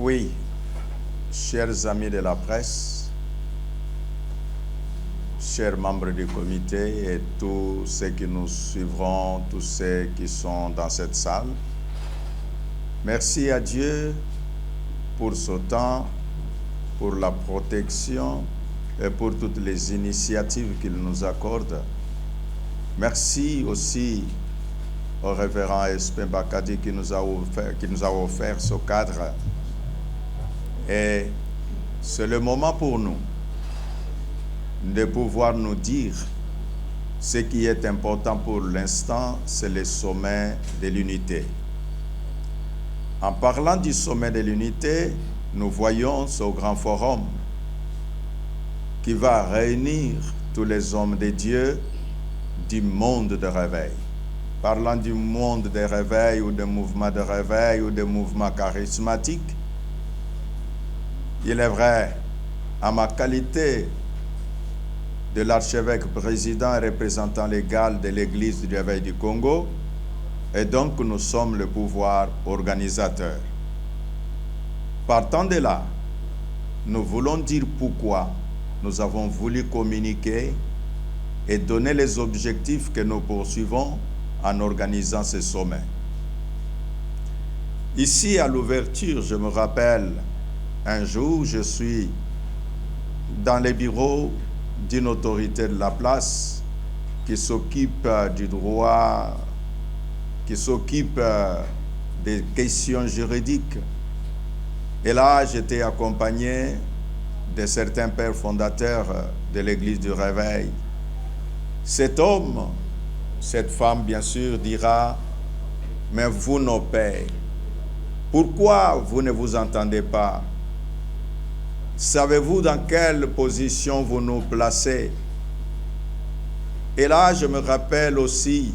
Oui, chers amis de la presse, chers membres du comité et tous ceux qui nous suivront, tous ceux qui sont dans cette salle, merci à Dieu pour ce temps, pour la protection et pour toutes les initiatives qu'il nous accorde. Merci aussi au révérend Espin Bakadi qui nous a offert ce cadre. Et c'est le moment pour nous de pouvoir nous dire ce qui est important pour l'instant, c'est le sommet de l'unité. En parlant du sommet de l'unité, nous voyons ce grand forum qui va réunir tous les hommes de Dieu du monde de réveil. Parlant du monde de réveil ou de mouvement de réveil ou de mouvement charismatique, il est vrai, à ma qualité de l'archevêque président et représentant légal de l'Église du réveil du Congo, et donc nous sommes le pouvoir organisateur. Partant de là, nous voulons dire pourquoi nous avons voulu communiquer et donner les objectifs que nous poursuivons en organisant ce sommet. Ici, à l'ouverture, je me rappelle, un jour, je suis dans les bureaux d'une autorité de la place qui s'occupe du droit, qui s'occupe des questions juridiques. Et là, j'étais accompagné de certains pères fondateurs de l'Église du Réveil. Cet homme, cette femme, bien sûr, dira, « Mais vous, nos pères, pourquoi vous ne vous entendez pas? Savez-vous dans quelle position vous nous placez? » Et là, je me rappelle aussi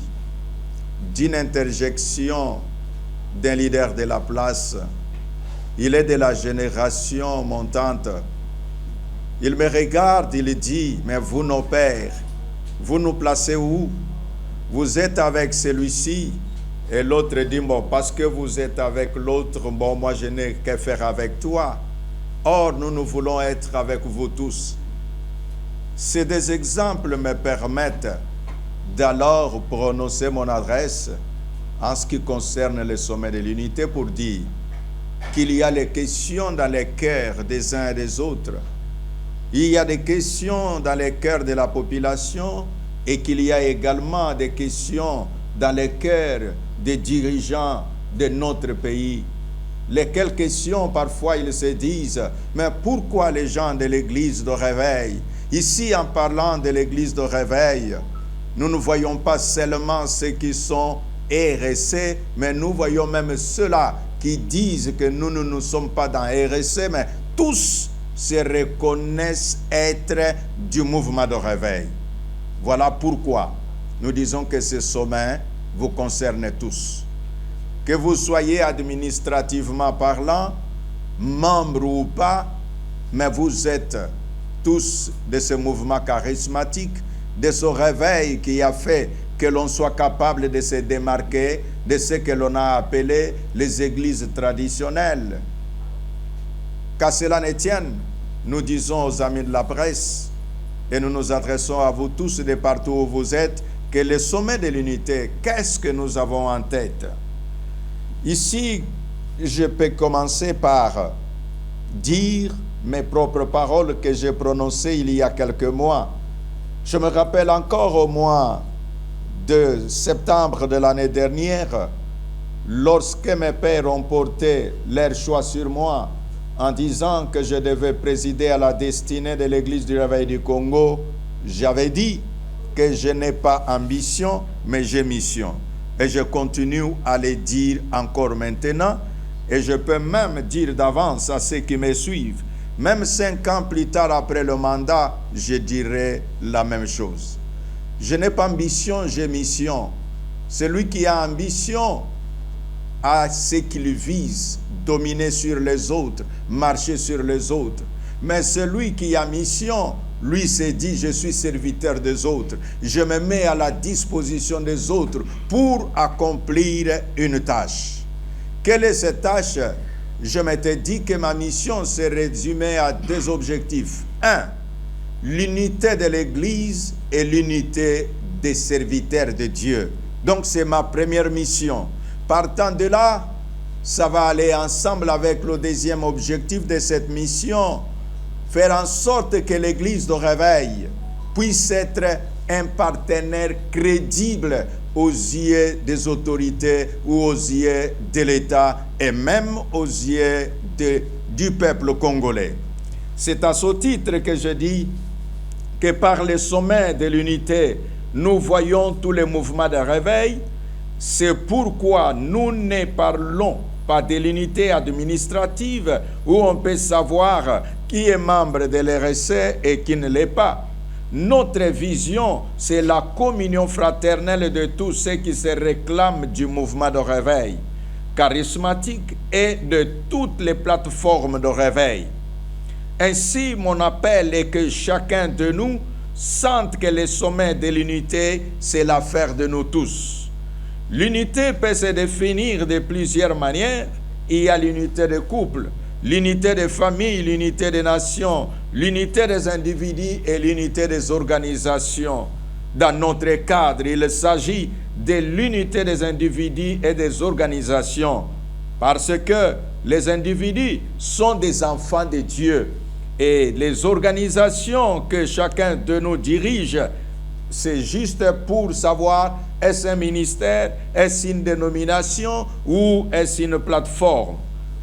d'une interjection d'un leader de la place. Il est de la génération montante. Il me regarde, il dit, « Mais vous, nos pères, vous nous placez où? Vous êtes avec celui-ci? » Et l'autre dit, « Bon, parce que vous êtes avec l'autre, bon, moi je n'ai qu'à faire avec toi. » Or, nous voulons être avec vous tous. Ces deux exemples me permettent d'alors prononcer mon adresse en ce qui concerne le sommet de l'unité pour dire qu'il y a les questions dans les cœurs des uns et des autres. Il y a des questions dans les cœurs de la population et qu'il y a également des questions dans les cœurs des dirigeants de notre pays. Lesquelles questions, parfois, ils se disent, mais pourquoi les gens de l'Église de réveil? Ici, en parlant de l'Église de réveil, nous ne voyons pas seulement ceux qui sont RSC, mais nous voyons même ceux-là qui disent que nous ne sommes pas dans RSC, mais tous se reconnaissent être du mouvement de réveil. Voilà pourquoi nous disons que ce sommet vous concerne tous. Que vous soyez administrativement parlant, membre ou pas, mais vous êtes tous de ce mouvement charismatique, de ce réveil qui a fait que l'on soit capable de se démarquer de ce que l'on a appelé les églises traditionnelles. Qu'à cela ne tienne, nous disons aux amis de la presse, et nous nous adressons à vous tous de partout où vous êtes, que le sommet de l'unité, qu'est-ce que nous avons en tête? Ici, je peux commencer par dire mes propres paroles que j'ai prononcées il y a quelques mois. Je me rappelle encore au mois de septembre de l'année dernière, lorsque mes pères ont porté leur choix sur moi en disant que je devais présider à la destinée de l'Église du Réveil du Congo, j'avais dit que je n'ai pas ambition, mais j'ai mission. Et je continue à le dire encore maintenant, et je peux même dire d'avance à ceux qui me suivent, même 5 ans plus tard après le mandat, je dirai la même chose. Je n'ai pas ambition, j'ai mission. Celui qui a ambition a ce qu'il vise, dominer sur les autres, marcher sur les autres. Mais celui qui a mission, lui s'est dit, je suis serviteur des autres. Je me mets à la disposition des autres pour accomplir une tâche. Quelle est cette tâche? je m'étais dit que ma mission se résumait à 2 objectifs. 1, l'unité de l'Église et l'unité des serviteurs de Dieu. Donc c'est ma première mission. Partant de là, ça va aller ensemble avec le 2e objectif de cette mission, faire en sorte que l'Église de réveil puisse être un partenaire crédible aux yeux des autorités ou aux yeux de l'État et même aux yeux du peuple congolais. C'est à ce titre que je dis que par le sommet de l'unité, nous voyons tous les mouvements de réveil. C'est pourquoi nous ne parlons pas de l'unité administrative où on peut savoir qui est membre de l'RSC et qui ne l'est pas. Notre vision, c'est la communion fraternelle de tous ceux qui se réclament du mouvement de réveil charismatique et de toutes les plateformes de réveil. Ainsi, mon appel est que chacun de nous sente que le sommet de l'unité, c'est l'affaire de nous tous. L'unité peut se définir de plusieurs manières. Il y a l'unité de couple, l'unité des familles, l'unité des nations, l'unité des individus et l'unité des organisations. Dans notre cadre, il s'agit de l'unité des individus et des organisations, parce que les individus sont des enfants de Dieu et les organisations que chacun de nous dirige, c'est juste pour savoir est-ce un ministère, est-ce une dénomination ou est-ce une plateforme.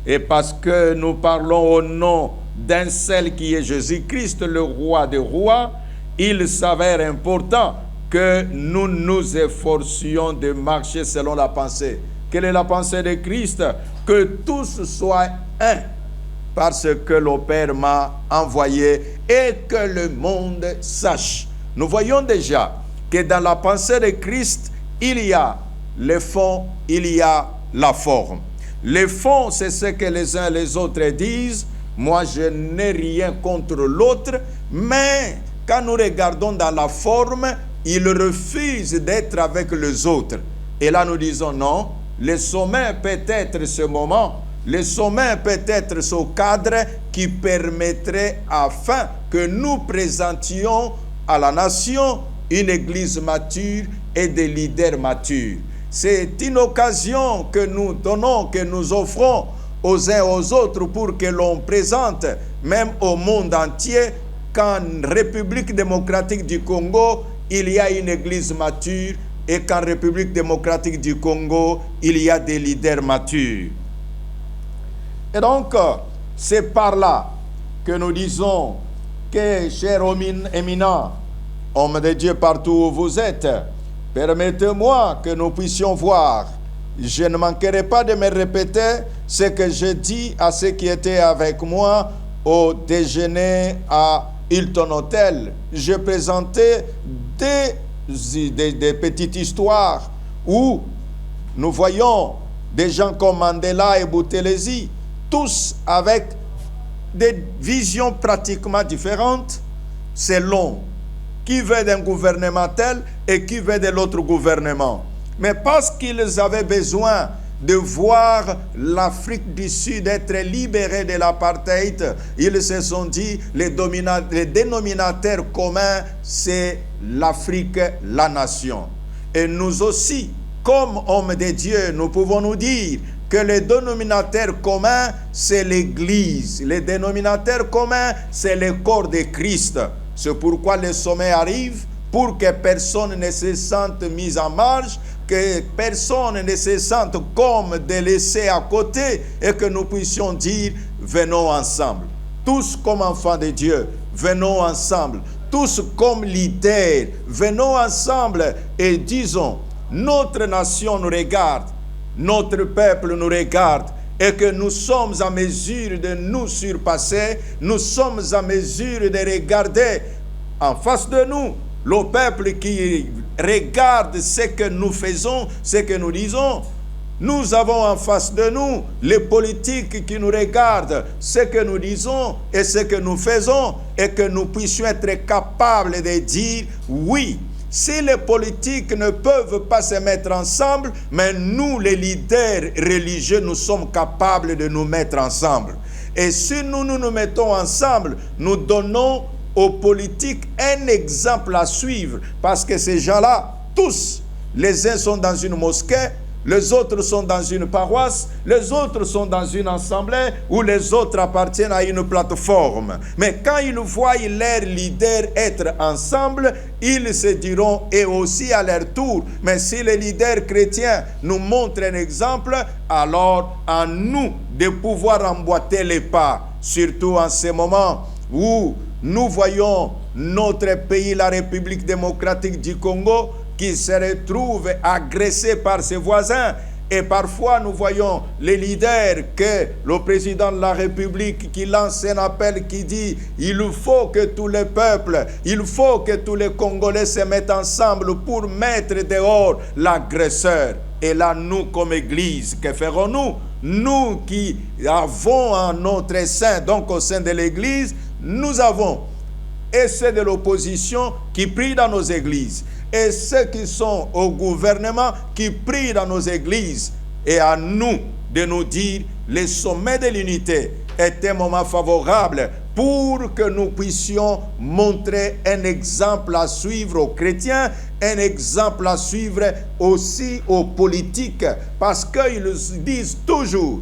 Et parce que nous parlons au nom d'un seul qui est Jésus-Christ, le roi des rois, il s'avère important que nous nous efforcions de marcher selon la pensée. Quelle est la pensée de Christ? Que tous soient un, parce que le Père m'a envoyé et que le monde sache. Nous voyons déjà que dans la pensée de Christ, il y a le fond, il y a la forme. Le fond, c'est ce que les uns et les autres disent. Moi, je n'ai rien contre l'autre, mais quand nous regardons dans la forme, ils refusent d'être avec les autres. Et là, nous disons non, le sommet peut être ce moment, le sommet peut être ce cadre qui permettrait afin que nous présentions à la nation une église mature et des leaders matures. C'est une occasion que nous donnons, que nous offrons aux uns aux autres pour que l'on présente, même au monde entier, qu'en République démocratique du Congo, il y a une église mature et qu'en République démocratique du Congo, il y a des leaders matures. Et donc, c'est par là que nous disons que, chers éminents, hommes de Dieu partout où vous êtes, permettez-moi que nous puissions voir. Je ne manquerai pas de me répéter ce que je dis à ceux qui étaient avec moi au déjeuner à Hilton Hotel. Je présentais des petites histoires où nous voyons des gens comme Mandela et Buthelezi, tous avec des visions pratiquement différentes selon qui veut d'un gouvernement tel et qui veut de l'autre gouvernement. Mais parce qu'ils avaient besoin de voir l'Afrique du Sud être libérée de l'apartheid, ils se sont dit, les dénominateurs communs, c'est l'Afrique, la nation. Et nous aussi, comme hommes de Dieu, nous pouvons nous dire que le dénominateur commun, c'est l'Église. Le dénominateur commun, c'est le corps de Christ. C'est pourquoi le sommet arrive, pour que personne ne se sente mis en marge, que personne ne se sente comme délaissé à côté, et que nous puissions dire, venons ensemble. Tous comme enfants de Dieu, venons ensemble. Tous comme leaders, venons ensemble et disons, notre nation nous regarde, notre peuple nous regarde, et que nous sommes en mesure de nous surpasser, nous sommes en mesure de regarder en face de nous le peuple qui regarde ce que nous faisons, ce que nous disons. Nous avons en face de nous les politiques qui nous regardent, ce que nous disons et ce que nous faisons, et que nous puissions être capables de dire oui. Si les politiques ne peuvent pas se mettre ensemble, mais nous, les leaders religieux, nous sommes capables de nous mettre ensemble. Et si nous nous mettons ensemble, nous donnons aux politiques un exemple à suivre. Parce que ces gens-là, tous, les uns sont dans une mosquée, les autres sont dans une paroisse, les autres sont dans une assemblée, ou les autres appartiennent à une plateforme. Mais quand ils voient leurs leaders être ensemble, ils se diront, et aussi à leur tour, mais si les leaders chrétiens nous montrent un exemple, alors à nous de pouvoir emboîter les pas, surtout en ce moment où nous voyons notre pays, la République démocratique du Congo, qui se retrouve agressé par ses voisins. Et parfois, nous voyons les leaders que le président de la République qui lance un appel qui dit « Il faut que tous les peuples, il faut que tous les Congolais se mettent ensemble pour mettre dehors l'agresseur. » Et là, nous, comme Église, que ferons-nous? Nous qui avons en notre sein, donc au sein de l'Église, nous avons et ceux de l'opposition qui prient dans nos églises, et ceux qui sont au gouvernement qui prient dans nos églises. Et à nous de nous dire, le sommet de l'unité est un moment favorable pour que nous puissions montrer un exemple à suivre aux chrétiens, un exemple à suivre aussi aux politiques, parce qu'ils disent toujours,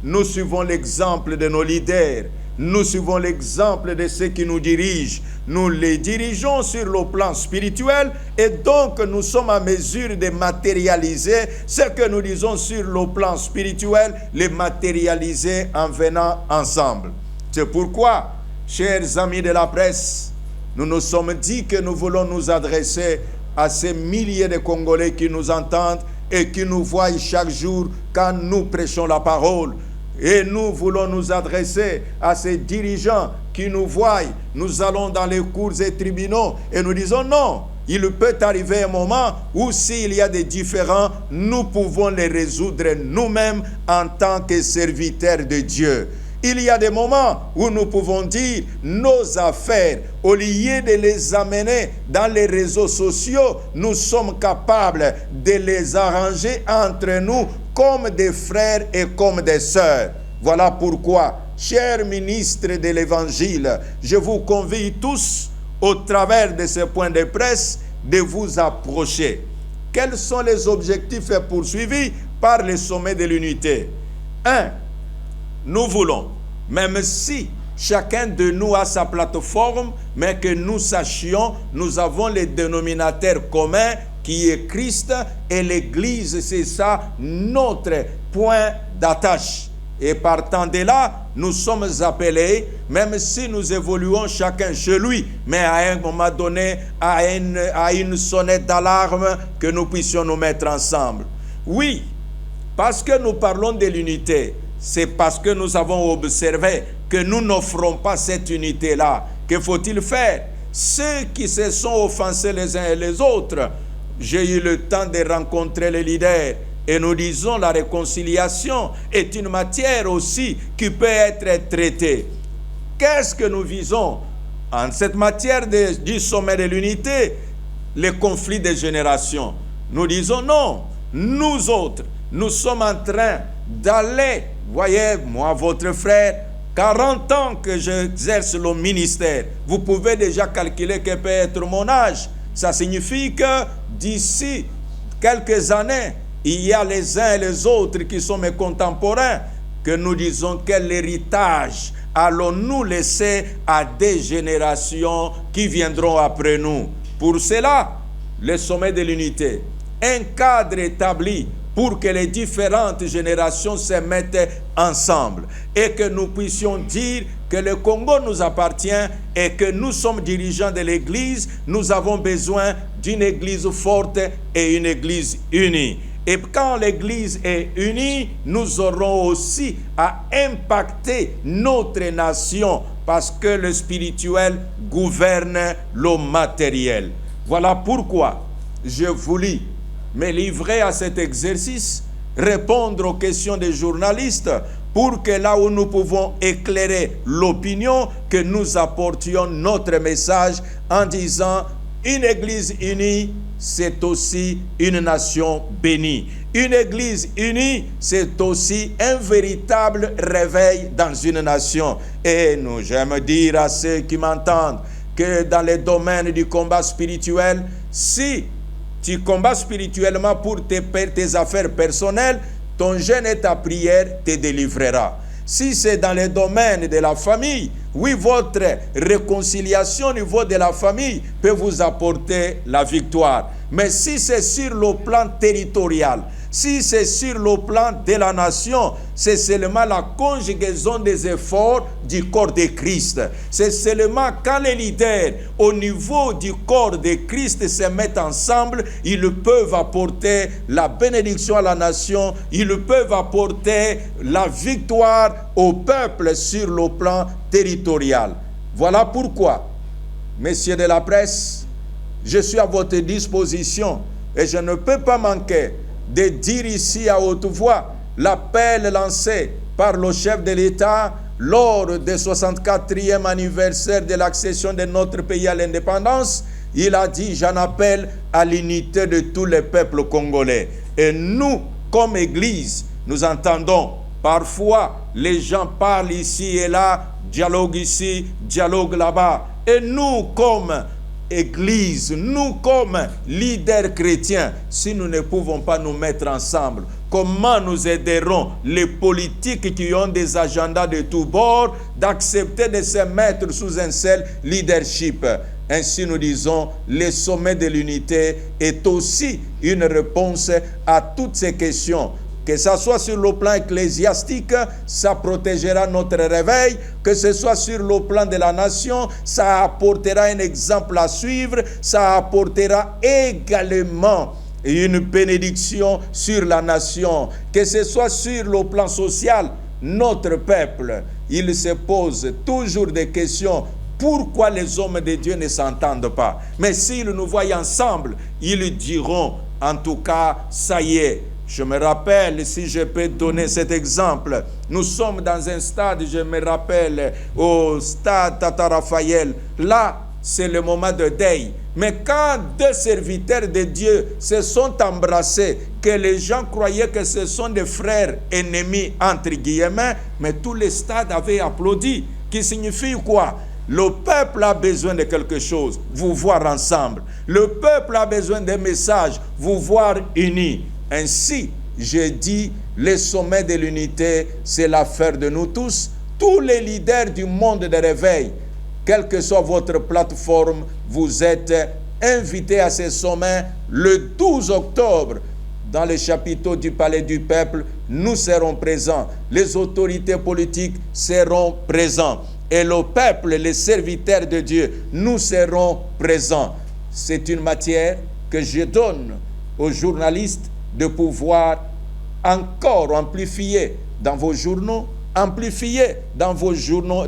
nous suivons l'exemple de nos leaders, nous suivons l'exemple de ceux qui nous dirigent. Nous les dirigeons sur le plan spirituel et donc nous sommes en mesure de matérialiser ce que nous disons sur le plan spirituel, les matérialiser en venant ensemble. C'est pourquoi, chers amis de la presse, nous nous sommes dit que nous voulons nous adresser à ces milliers de Congolais qui nous entendent et qui nous voient chaque jour quand nous prêchons la parole. Et nous voulons nous adresser à ces dirigeants qui nous voient. Nous allons dans les cours et tribunaux et nous disons non. Il peut arriver un moment où s'il y a des différends, nous pouvons les résoudre nous-mêmes en tant que serviteurs de Dieu. Il y a des moments où nous pouvons dire nos affaires, au lieu de les amener dans les réseaux sociaux, nous sommes capables de les arranger entre nous comme des frères et comme des sœurs. Voilà pourquoi, chers ministres de l'Évangile, je vous convie tous, au travers de ce point de presse, de vous approcher. Quels sont les objectifs poursuivis par le sommet de l'unité? 1. Nous voulons, même si chacun de nous a sa plateforme, mais que nous sachions, nous avons les dénominateurs communs qui est Christ et l'Église, c'est ça notre point d'attache. Et partant de là, nous sommes appelés, même si nous évoluons chacun chez lui, mais à un moment donné, à une sonnette d'alarme, que nous puissions nous mettre ensemble. Oui, parce que nous parlons de l'unité, c'est parce que nous avons observé que nous n'offrons pas cette unité-là. Que faut-il faire? Ceux qui se sont offensés les uns et les autres, j'ai eu le temps de rencontrer les leaders et nous disons la réconciliation est une matière aussi qui peut être traitée. Qu'est-ce que nous visons en cette matière du sommet de l'unité? Les conflits des générations. Nous disons non, nous autres, nous sommes en train d'aller, voyez, moi, votre frère, 40 ans que j'exerce le ministère, vous pouvez déjà calculer quel peut être mon âge. Ça signifie que d'ici quelques années, il y a les uns et les autres qui sont mes contemporains, que nous disons quel héritage allons-nous laisser à des générations qui viendront après nous. Pour cela, le sommet de l'unité, un cadre établi pour que les différentes générations se mettent ensemble et que nous puissions dire que le Congo nous appartient et que nous sommes dirigeants de l'Église, nous avons besoin d'une Église forte et une Église unie. Et quand l'Église est unie, nous aurons aussi à impacter notre nation parce que le spirituel gouverne le matériel. Voilà pourquoi je voulus me livrer à cet exercice, répondre aux questions des journalistes pour que là où nous pouvons éclairer l'opinion, que nous apportions notre message en disant Une église unie, c'est aussi une nation bénie. Une église unie, c'est aussi un véritable réveil dans une nation. Et nous, j'aime dire à ceux qui m'entendent que dans les domaines du combat spirituel, si tu combats spirituellement pour tes affaires personnelles, ton jeûne et ta prière te délivrera. Si c'est dans les domaines de la famille, oui, votre réconciliation au niveau de la famille peut vous apporter la victoire. Mais si c'est sur le plan territorial, si c'est sur le plan de la nation, c'est seulement la conjugaison des efforts du corps de Christ. C'est seulement quand les leaders au niveau du corps de Christ se mettent ensemble, ils peuvent apporter la bénédiction à la nation, ils peuvent apporter la victoire au peuple sur le plan territorial. Voilà pourquoi, messieurs de la presse, je suis à votre disposition et je ne peux pas manquer de dire ici à haute voix l'appel lancé par le chef de l'État lors du 64e anniversaire de l'accession de notre pays à l'indépendance. Il a dit: j'en appelle à l'unité de tous les peuples congolais. Et nous, comme Église, nous entendons parfois les gens parlent ici et là, dialogue ici, dialogue là-bas. Et nous, comme Église, nous comme leaders chrétiens, si nous ne pouvons pas nous mettre ensemble, comment nous aiderons les politiques qui ont des agendas de tous bords d'accepter de se mettre sous un seul leadership? Ainsi nous disons, le sommet de l'unité est aussi une réponse à toutes ces questions. Que ce soit sur le plan ecclésiastique, ça protégera notre réveil. Que ce soit sur le plan de la nation, ça apportera un exemple à suivre. Ça apportera également une bénédiction sur la nation. Que ce soit sur le plan social, notre peuple, il se pose toujours des questions. Pourquoi les hommes de Dieu ne s'entendent pas? Mais s'ils nous voient ensemble, ils diront, en tout cas, ça y est. Je me rappelle, si je peux donner cet exemple, nous sommes dans un stade, je me rappelle, au stade Tata Raphaël. Là, c'est le moment de deuil. Mais quand deux serviteurs de Dieu se sont embrassés, que les gens croyaient que ce sont des frères ennemis, entre guillemets, mais tout le stade avait applaudi. Qui signifie quoi? Le peuple a besoin de quelque chose, vous voir ensemble. Le peuple a besoin d'un message, vous voir unis. Ainsi, je dis, le sommet de l'unité, c'est l'affaire de nous tous. Tous les leaders du monde de réveil, quelle que soit votre plateforme, vous êtes invités à ce sommet le 12 octobre. Dans le chapiteau du Palais du Peuple, nous serons présents. Les autorités politiques seront présents. Et le peuple, les serviteurs de Dieu, nous serons présents. C'est une matière que je donne aux journalistes de pouvoir encore amplifier dans vos journaux, amplifier dans vos journaux,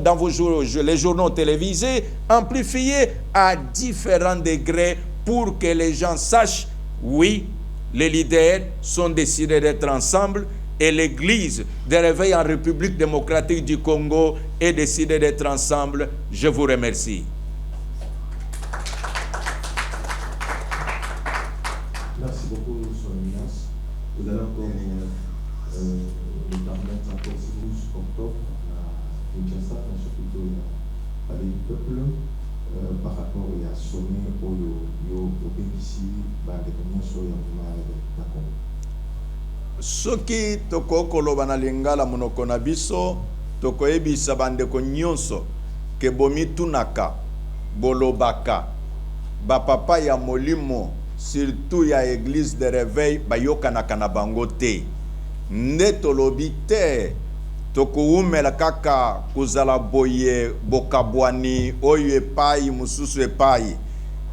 les journaux télévisés, amplifier à différents degrés pour que les gens sachent, oui, les leaders sont décidés d'être ensemble et l'Église de réveil en République démocratique du Congo est décidée d'être ensemble. Je vous remercie. Merci beaucoup, Son Éminence. Nous allons comme le permettre encore 12 octobre à Kinshasa, dans ce plutôt avec le peuple, par rapport à sommet au BBC, la détermination de Congo. Soki toko koloba na lingala monoko na biso tokoyebisa bandeko nyonso ke bomi tunaka bolobaka bapapa ya molimo surtout ya église de réveil bayokanaka na bango te nde tolobi te tokuumela kaka kuzala boye bokabwani oyo epai mususu epai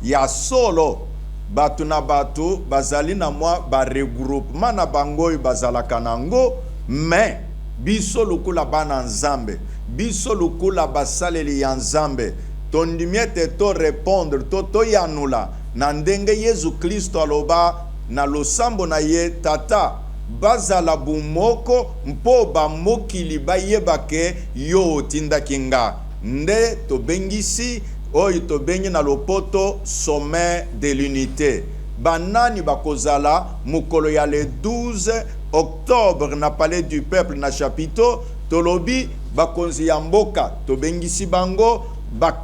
ya solo batu na batu bazali na mwa ba regroupement na bango bazalaka nango mais biso lukula bana nzambe biso lukula basaleli ya nzambe tondimiete to répondre to yanula na ndenge Yesu Kristo aloba na losambo na ye tata bazala bumoko mpo bamokili bayebake yo tindaki nga nde tobengisi oyo tobengi na lopoto sommet de l'unité. Banani bakozala mukolo ya le 12 octobre na palais du peuple na chapiteau tolobi bakonzi ya mboka tobengisi bango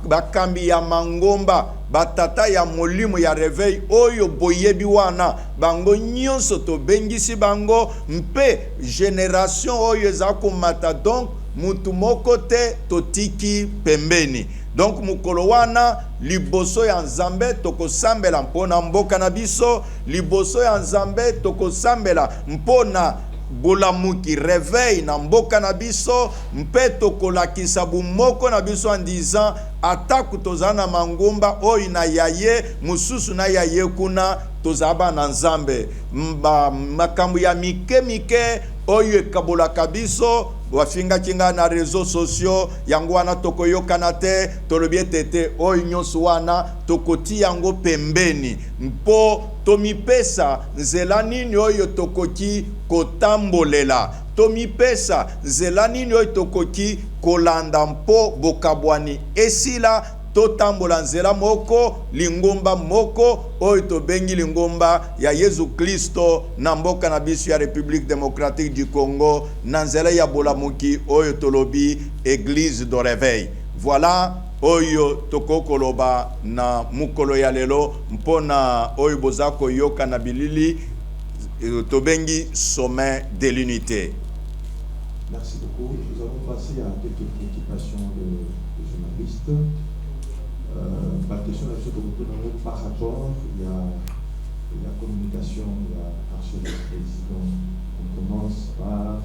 bakambi ya mangomba batata ya molimo ya réveil oyo boyebi wana bango nyonso tobengisi bango mpe génération oyo eza komata donc mutu moko te totiki pembeni. Donc mukolo wana liboso ya Nzambe tokosambela mpona mboka na biso, liboso ya Nzambe tokosambela mpona bolamuki réveil na mboka na biso, mpe tokolakisa bumoko na biso en disant ataku tozana mangomba oyo na yaye mususu na yaye kuna tozaba na Nzambe. Makambo ya mike mike oyo ekabolaka biso wafinga kinga na réseaux sociaux yango wana tokoyokana te tolobi tete oyo nyonso wana tokoti yango pembeni mpo tomipesa nzela nini oyo tokoki kotambolela, tomipesa nzela nini oyo tokoki kolanda mpo bokabwani esila totambola nzela moko lingomba moko oyo tobengi lingomba ya Yesu Kristo na mboka na biso ya République démocratique du Congo na nzela ya bolamuki oyo tolobi Église de réveil. Voilà oyo tokokoloba na mukolo ya lelo mpona oyo bozako yoka na bilili tobengi sommet de l'unité. Merci beaucoup. Nous avons passé à quelques préoccupations de journalistes. Par question par rapport, il y a la communication, il y a l'archevêque président. On commence par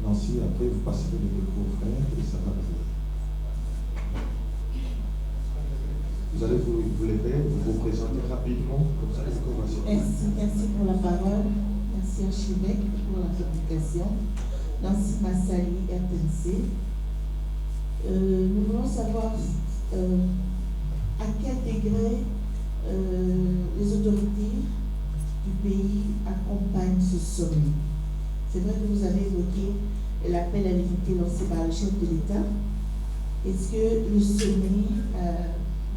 Nancy, après vous passerez les deux frères et ça va vous. Vous allez vous lever, vous présenter rapidement, comme ça les conversations. Merci pour la parole, merci archevêque pour la communication. Nancy Massali, RTNC. Nous voulons savoir à quel degré les autorités du pays accompagnent ce sommet. C'est vrai que vous avez évoqué l'appel à l'unité lancé par le chef de l'État. Est-ce que le sommet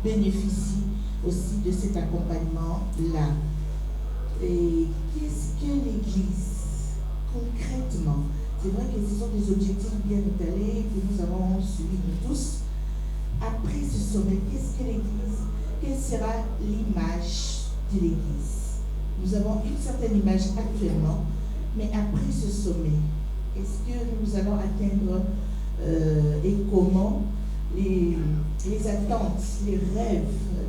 bénéficie aussi de cet accompagnement-là? Et qu'est-ce que l'Église, concrètement? C'est vrai que ce sont des objectifs bien étalés que nous avons suivis nous tous. Après ce sommet, qu'est-ce que l'Église, quelle sera l'image de l'Église? Nous avons une certaine image actuellement, mais après ce sommet, est-ce que nous allons atteindre et comment les attentes, les rêves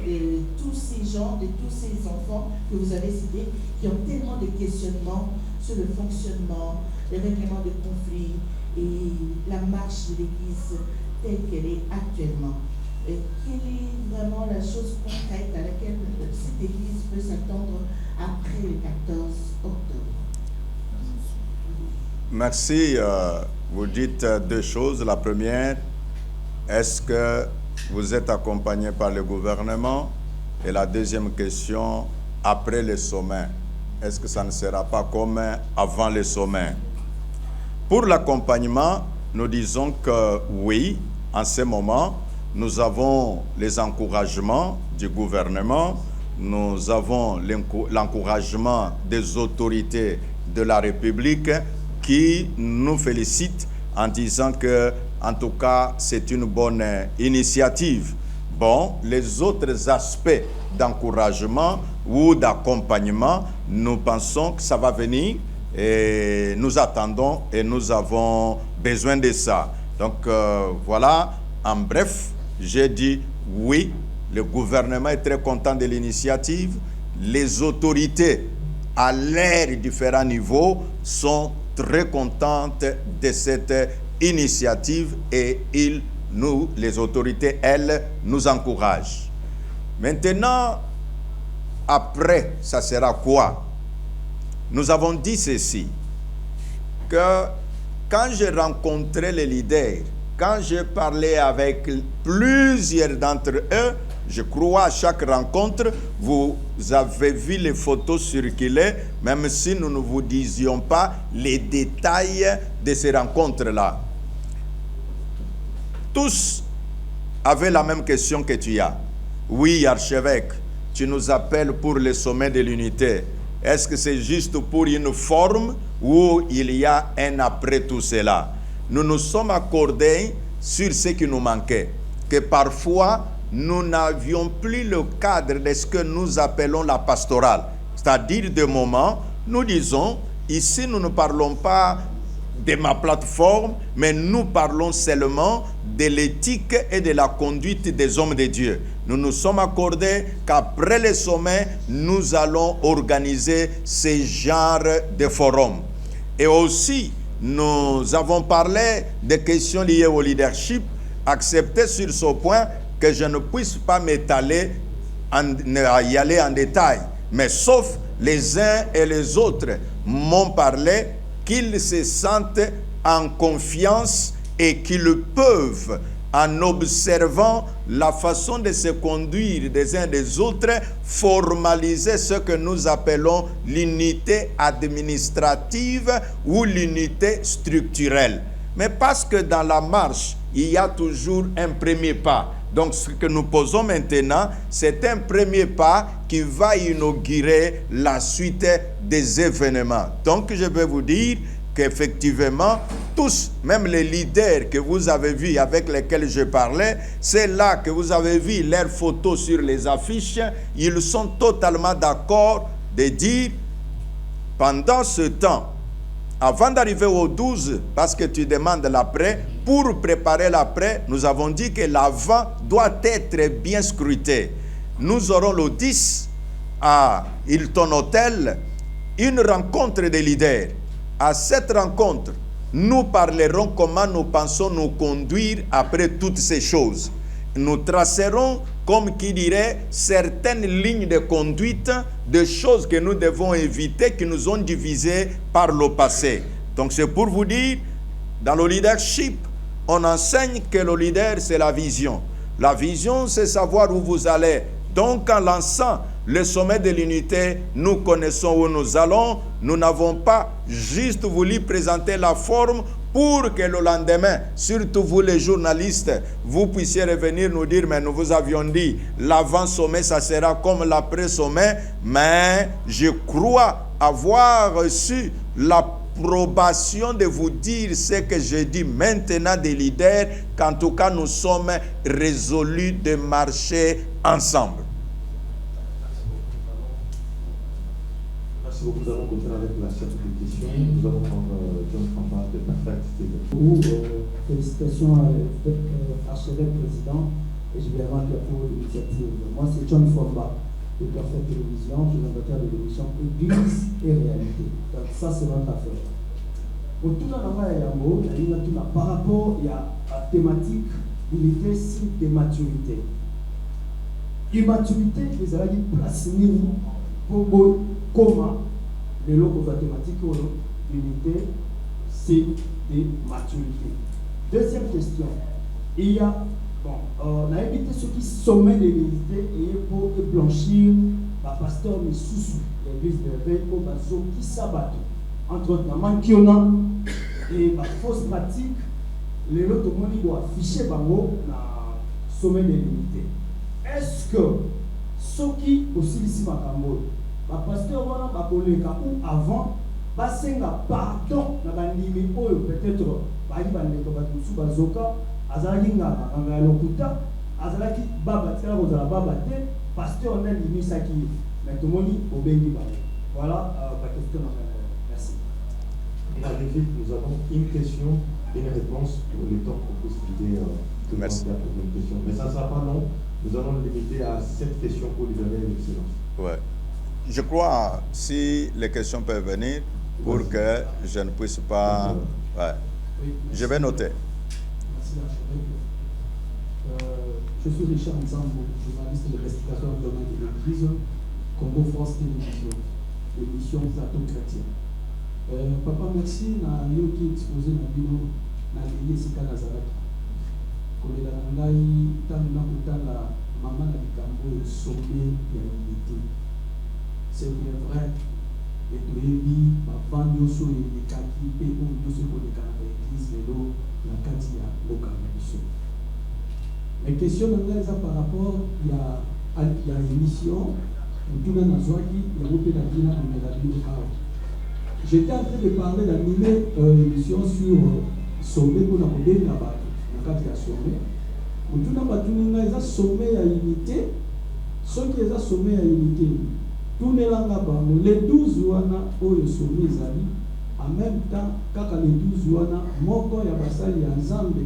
de tous ces gens, de tous ces enfants que vous avez cités, qui ont tellement de questionnements sur le fonctionnement, le règlement de conflits et la marche de l'Église telle qu'elle est actuellement. Et quelle est vraiment la chose concrète à laquelle cette Église peut s'attendre après le 14 octobre? Merci. Vous dites deux choses. La première, est-ce que vous êtes accompagné par le gouvernement? Et la deuxième question, après le sommet, est-ce que ça ne sera pas comme avant le sommet? Pour l'accompagnement, nous disons que oui, en ce moment, nous avons les encouragements du gouvernement, nous avons l'encouragement des autorités de la République qui nous félicitent en disant que, en tout cas, c'est une bonne initiative. Bon, les autres aspects d'encouragement ou d'accompagnement, nous pensons que ça va venir et nous attendons et nous avons besoin de ça. Donc voilà, en bref, j'ai dit oui, le gouvernement est très content de l'initiative, les autorités à leurs différents niveaux sont très contentes de cette initiative et nous, les autorités, elles, nous encouragent. Maintenant, après, ça sera quoi? Nous avons dit ceci, que quand j'ai rencontré les leaders, quand j'ai parlé avec plusieurs d'entre eux, je crois à chaque rencontre, vous avez vu les photos circuler, même si nous ne vous disions pas les détails de ces rencontres-là. tous avaient la même question que tu as. Oui, archevêque, tu nous appelles pour le sommet de l'unité. Est-ce que c'est juste pour une forme ou il y a un après tout cela? Nous nous sommes accordés sur ce qui nous manquait, que parfois nous n'avions plus le cadre de ce que nous appelons la pastorale. C'est-à-dire de moments, nous disons, ici nous ne parlons pas de ma plateforme, mais nous parlons seulement de l'éthique et de la conduite des hommes de Dieu. Nous nous sommes accordés qu'après le sommet, nous allons organiser ce genre de forum. Et aussi, nous avons parlé des questions liées au leadership, accepté sur ce point que je ne puisse pas m'étaler à y aller en détail. Mais sauf les uns et les autres m'ont parlé qu'ils se sentent en confiance et qu'ils peuvent, en observant la façon de se conduire des uns des autres, formaliser ce que nous appelons l'unité administrative ou l'unité structurelle. Mais parce que dans la marche, il y a toujours un premier pas. Donc ce que nous posons maintenant, c'est un premier pas qui va inaugurer la suite des événements. Donc je vais vous dire qu'effectivement, tous, même les leaders que vous avez vus avec lesquels je parlais, c'est là que vous avez vu leurs photos sur les affiches, ils sont totalement d'accord de dire, pendant ce temps, avant d'arriver au 12, parce que tu demandes l'après, pour préparer l'après, nous avons dit que l'avant doit être bien scruté. Nous aurons le 10 à Hilton Hotel, une rencontre des leaders. À cette rencontre, nous parlerons comment nous pensons nous conduire après toutes ces choses. Nous tracerons, comme qui dirait, certaines lignes de conduite, de choses que nous devons éviter, qui nous ont divisés par le passé. Donc c'est pour vous dire, dans le leadership, on enseigne que le leader, c'est la vision. La vision, c'est savoir où vous allez. Donc en lançant le sommet de l'unité, nous connaissons où nous allons. Nous n'avons pas juste voulu présenter la forme pour que le lendemain, surtout vous les journalistes, vous puissiez revenir nous dire, mais nous vous avions dit, l'avant-sommet, ça sera comme l'après-sommet, mais je crois avoir reçu l'approbation de vous dire ce que je dis maintenant des leaders, qu'en tout cas nous sommes résolus de marcher ensemble. Merci beaucoup. Nous allons continuer avec la série de questions. Nous allons prendre John Framba de Perfect TV. Félicitations à l'archevêque président et je vais rendre pour l'initiative. Moi, c'est John Framba de Perfect Télévision, présentateur de l'émission Église et Réalité. Donc, ça, c'est notre affaire. Pour tout le monde, par rapport à la thématique, unité, signe de maturité. Immaturité, ils allaient dire place minimum pour comment les locaux mathématiques unité, signe de maturité. Deuxième question. Il y a, on a évité ceux qui sommet de l'unité et pour blanchir le pasteur Missoussou, l'église de Réveil, au bateau qui s'abattent. Entre autres, et la fausse pratique, les autres doivent afficher dans le sommet de l'unité. Est-ce que ceux qui aussi ici ma Cambourg, le pasteur wana bakoleka ou avant basenga pardon na bandimi oyo peut-être bali bandeko batusu bazoka azalaki ngaka ngaka lokuta azalaki baba tsala kozala baba te pasteur na limisaki mais tomoni obengi ba voilà la question. Merci. Allez vite, nous avons une question et une réponse pour le temps pour possibilité de poser une question. Mais ça ne sera pas long. Nous allons le limiter à 7 questions pour libérer l'excellence. Ouais. Je crois, si les questions peuvent venir, pour que je ne puisse pas... Ouais. Oui, je vais noter. Merci l'archevêque. Je suis Richard Nzambo, journaliste d'investigation dans le domaine de l'Église, Congo France Télévision, l'émission Plateau Chrétien. Papa, merci na yoki exposé na bino na Yesika Nazareth. Kolela na ngai tanu na kutala mama na bikambo sommet ya unité. C'est bien vrai. Et tout le monde, ma femme, nous sommes les kaki, et nous sommes les l'église, mais nous, la katia, nous sommes question par rapport à l'émission, j'étais en train de parler d'animer une émission sur sommet pour la modèle là-bas, dans le cadre de sommet. Il y a sommet à unité, ceux qui ont sommet à unité, tous les langues, les 12 wana au sommet zali, en même temps, quand les 12 wana, moko ya basali ya nzambe,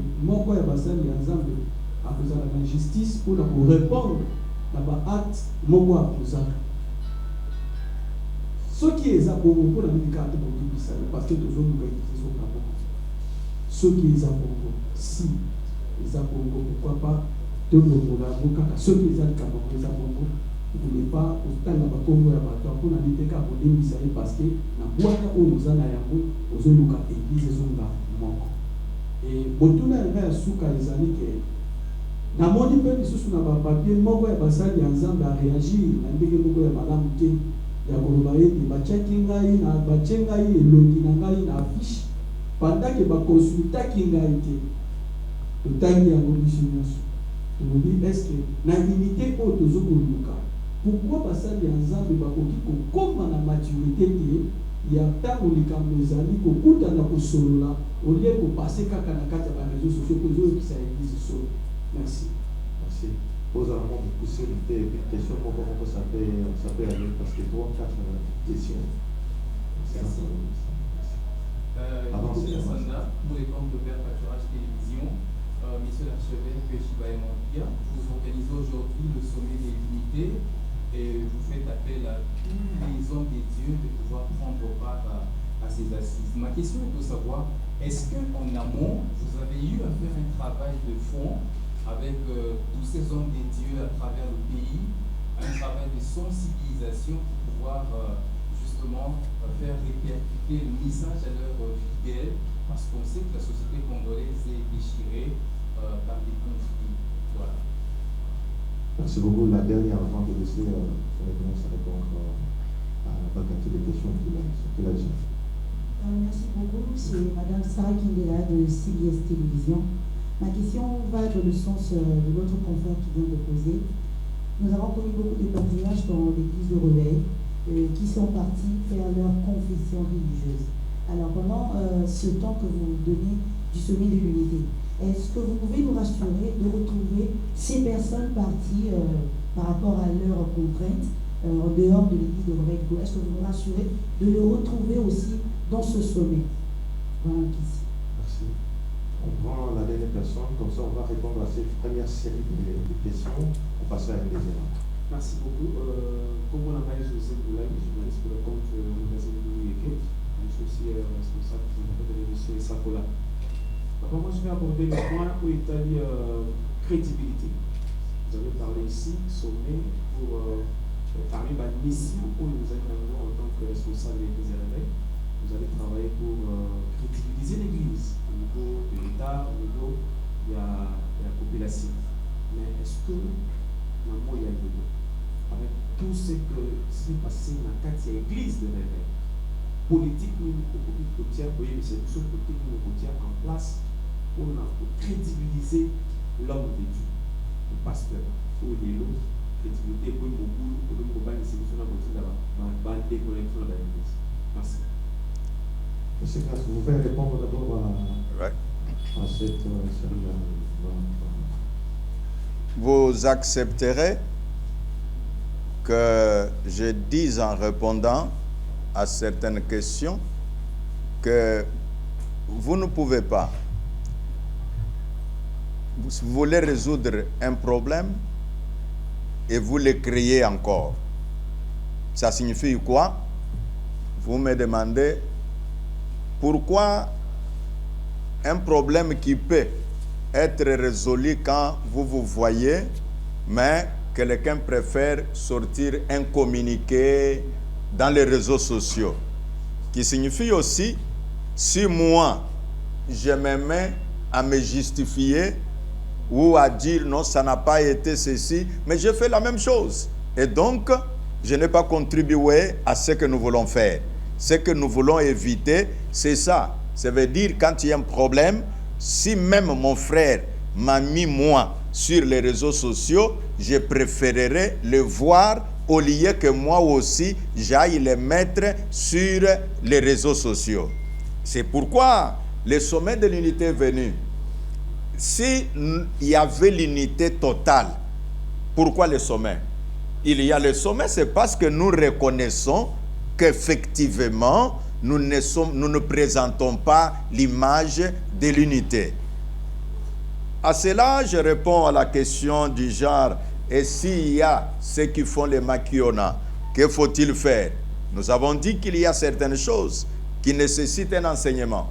à cause de la justice pour répondre à l'acte moko à cause. Ce qui est à Bongo pour la médicate pour tout ça, parce que nous sommes sont à Bongo. Ce qui est à Bongo, si les à Bongo, pourquoi pas de l'Omola, ce qui est à Bongo, les à Bongo, vous ne voulez pas autant la Congo à Bato, pour la médicate pour l'Église, parce que la boîte où nous en avons, aux Oluka, Église, Zonga, Mongo. Et Botuna et Souka, les années que. Na moni pe lisusu na ba papier moko ya basali ya nzambe a réagir na ndenge moko ya malamu te ya koloba ete batiaki ngai na batie ngai elongi na ngai na affiche pendant ke bakonsultaki ngai te totangi yango biso nyonso tolobi est-ce que na unité oyo tozokoluka pourquoi basali ya nzambe bakoki kokoma na maturité te ya ntango likambo ezali kokutana kosolola olie kopase kaka na kati ya bareseau sociaux po ezoyokisa eglise solo. Merci. Merci. Aux allemands de pousser une question, comment ça peut aller parce que 3 4 questions. Merci. Sanda, pour les comptes de Père Pâturage Télévision, Monsieur l'archevêque Shiba Emandia, vous organisez aujourd'hui le sommet des unités et vous faites appel à tous les hommes des dieux de pouvoir prendre part à ces assises. Ma question est de savoir, est-ce qu'en amont, vous avez eu à faire un travail de fond avec tous ces hommes des dieux à travers le pays, un travail de sensibilisation pour pouvoir justement faire répercuter le message à leurs fidèles, parce qu'on sait que la société congolaise est déchirée par des conflits. Voilà. Merci beaucoup. La dernière, avant de laisser son réponse à répondre à la quantité de questions qu'il a dit. Merci beaucoup. C'est Madame Sarah Kindela de CBS Télévision. Ma question va dans le sens de l'autre confrère qui vient de poser. Nous avons connu beaucoup de patriarches dans l'église de Réveil qui sont partis faire leur confession religieuse. Alors pendant ce temps que vous donnez du sommet de l'unité, est-ce que vous pouvez nous rassurer de retrouver ces personnes parties par rapport à leurs contraintes en dehors de l'église de Réveil? Est-ce que vous nous rassurez de les retrouver aussi dans ce sommet? Voilà la question. Merci. On prend la dernière personne, comme ça on va répondre à cette première série de questions. On passe à une deuxième. Merci beaucoup. Comme on a parlé de José Boulay, journaliste pour le compte de l'Université de Louis-Eke, je suis aussi responsable de l'émission Sakola. Moi, je vais aborder le point où il y a crédibilité. Vous avez parlé ici, sommet, pour parmi les missions où nous allons en tant que responsable des réveils. Vous allez travailler pour crédibiliser l'Église au niveau de l'État, au niveau de la population. Mais est-ce que, normalement, il y a eu avec tout ce qui s'est passé dans la Église de réveil, politique, nous voyez, c'est une chose politique nous en place pour crédibiliser l'homme de Dieu, le pasteur, ou les autres, crédibilité, pour nous, pour nous, pour nous, merci. Monsieur Grasse, vous pouvez répondre d'abord à cette série. Vous accepterez que je dise en répondant à certaines questions que vous ne pouvez pas. Vous voulez résoudre un problème et vous le créez encore. Ça signifie quoi? Vous me demandez pourquoi un problème qui peut être résolu quand vous vous voyez, mais quelqu'un préfère sortir un communiqué dans les réseaux sociaux, qui signifie aussi, si moi, je me mets à me justifier ou à dire non, ça n'a pas été ceci, mais je fais la même chose. Et donc, je n'ai pas contribué à ce que nous voulons faire. Ce que nous voulons éviter, c'est ça. Ça veut dire, quand il y a un problème, si même mon frère m'a mis moi sur les réseaux sociaux, je préférerais le voir au lieu que moi aussi j'aille les mettre sur les réseaux sociaux. C'est pourquoi le sommet de l'unité est venu. S'il y avait l'unité totale, pourquoi le sommet? Il y a le sommet, c'est parce que nous reconnaissons qu'effectivement, nous ne présentons pas l'image de l'unité. À cela, je réponds à la question du genre, et s'il y a ceux qui font les maquiona, que faut-il faire? Nous avons dit qu'il y a certaines choses qui nécessitent un enseignement.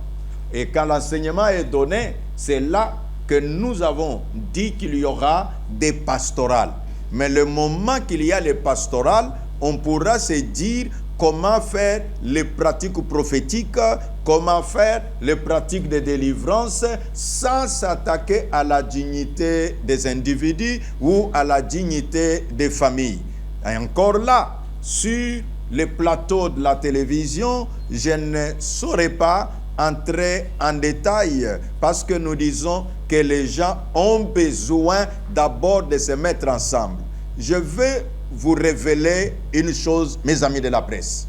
Et quand l'enseignement est donné, c'est là que nous avons dit qu'il y aura des pastorales. Mais le moment qu'il y a les pastorales, on pourra se dire comment faire les pratiques prophétiques, comment faire les pratiques de délivrance sans s'attaquer à la dignité des individus ou à la dignité des familles. Et encore là, sur les plateaux de la télévision, je ne saurais pas entrer en détail parce que nous disons que les gens ont besoin d'abord de se mettre ensemble. Je vais vous révéler une chose, mes amis de la presse.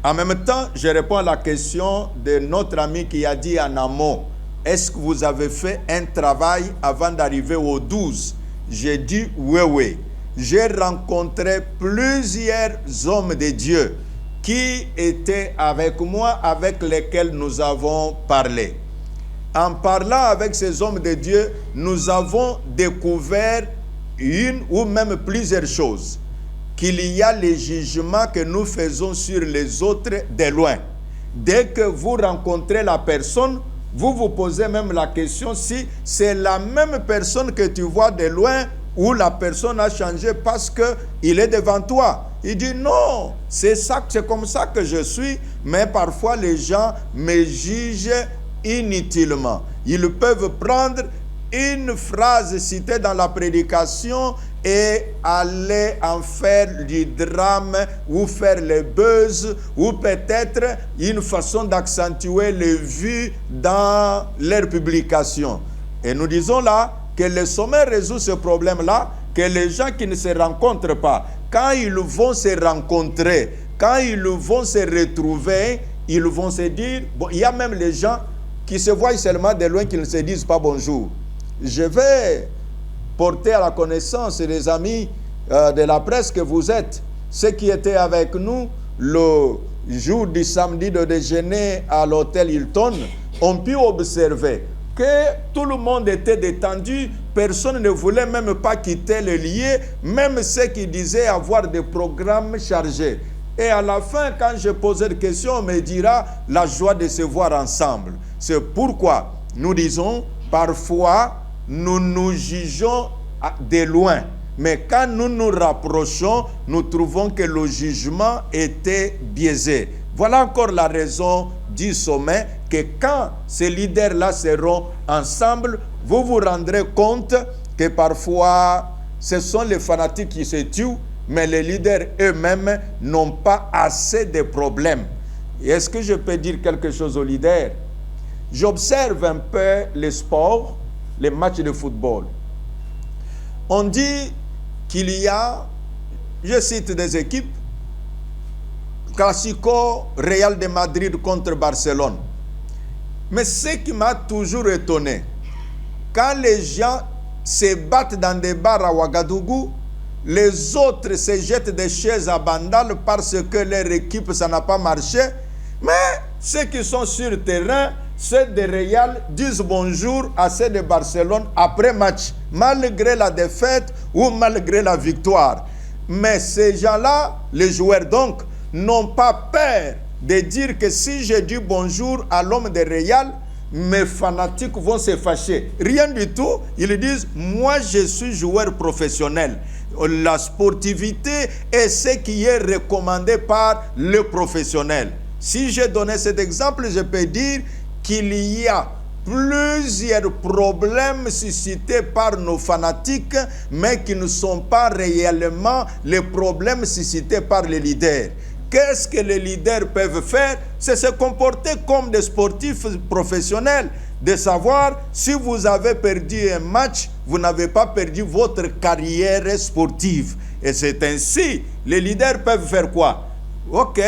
En même temps, je réponds à la question de notre ami qui a dit en amont, est-ce que vous avez fait un travail avant d'arriver au 12? J'ai dit oui. J'ai rencontré plusieurs hommes de Dieu qui étaient avec moi, avec lesquels nous avons parlé. En parlant avec ces hommes de Dieu, nous avons découvert une ou même plusieurs choses. Qu'il y a les jugements que nous faisons sur les autres de loin. Dès que vous rencontrez la personne, vous vous posez même la question si c'est la même personne que tu vois de loin ou la personne a changé parce qu'il est devant toi. Il dit non, c'est comme ça que je suis, mais parfois les gens me jugent inutilement. Ils peuvent prendre une phrase citée dans la prédication et aller en faire du drame ou faire le buzz ou peut-être une façon d'accentuer les vues dans leurs publications. Et nous disons là que le sommet résout ce problème-là, que les gens qui ne se rencontrent pas, quand ils vont se rencontrer, quand ils vont se retrouver, ils vont se dire, bon, il y a même les gens qui se voient seulement de loin, qui ne se disent pas bonjour. Je vais porter à la connaissance des amis de la presse que vous êtes, ceux qui étaient avec nous le jour du samedi de déjeuner à l'hôtel Hilton, ont pu observer que tout le monde était détendu, personne ne voulait même pas quitter le lieu, même ceux qui disaient avoir des programmes chargés. Et à la fin, quand je posais des questions, on me dira la joie de se voir ensemble. C'est pourquoi nous disons parfois, nous nous jugeons de loin. Mais quand nous nous rapprochons, nous trouvons que le jugement était biaisé. Voilà encore la raison du sommet, que quand ces leaders-là seront ensemble, vous vous rendrez compte que parfois, ce sont les fanatiques qui se tuent, mais les leaders eux-mêmes n'ont pas assez de problèmes. Et est-ce que je peux dire quelque chose aux leaders? J'observe un peu les sports, les matchs de football. On dit qu'il y a, je cite des équipes, Classico, Real de Madrid contre Barcelone. Mais ce qui m'a toujours étonné, quand les gens se battent dans des bars à Ouagadougou, les autres se jettent des chaises à Bandal parce que leur équipe, ça n'a pas marché. Mais ceux qui sont sur le terrain, ceux de Real disent bonjour à ceux de Barcelone après match, malgré la défaite ou malgré la victoire. Mais ces gens-là, les joueurs donc, n'ont pas peur de dire que si je dis bonjour à l'homme de Real, mes fanatiques vont se fâcher. Rien du tout. Ils disent, moi je suis joueur professionnel. La sportivité est ce qui est recommandé par le professionnel. Si je donnais cet exemple, je peux dire qu'il y a plusieurs problèmes suscités par nos fanatiques, mais qui ne sont pas réellement les problèmes suscités par les leaders. qu'est-ce que les leaders peuvent faire? C'est se comporter comme des sportifs professionnels, de savoir si vous avez perdu un match, vous n'avez pas perdu votre carrière sportive. Et c'est ainsi, les leaders peuvent faire quoi? Ok,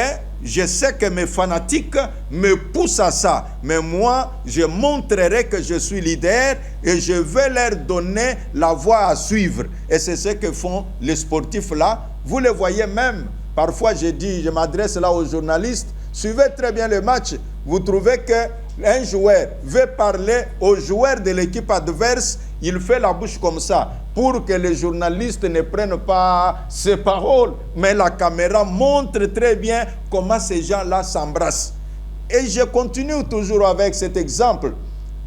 je sais que mes fanatiques me poussent à ça, mais moi, je montrerai que je suis leader et je vais leur donner la voie à suivre. Et c'est ce que font les sportifs là. Vous le voyez même. Parfois, je m'adresse là aux journalistes. Suivez très bien le match. Vous trouvez qu'un joueur veut parler aux joueurs de l'équipe adverse, il fait la bouche comme ça pour que les journalistes ne prennent pas ses paroles. Mais la caméra montre très bien comment ces gens-là s'embrassent. Et je continue toujours avec cet exemple.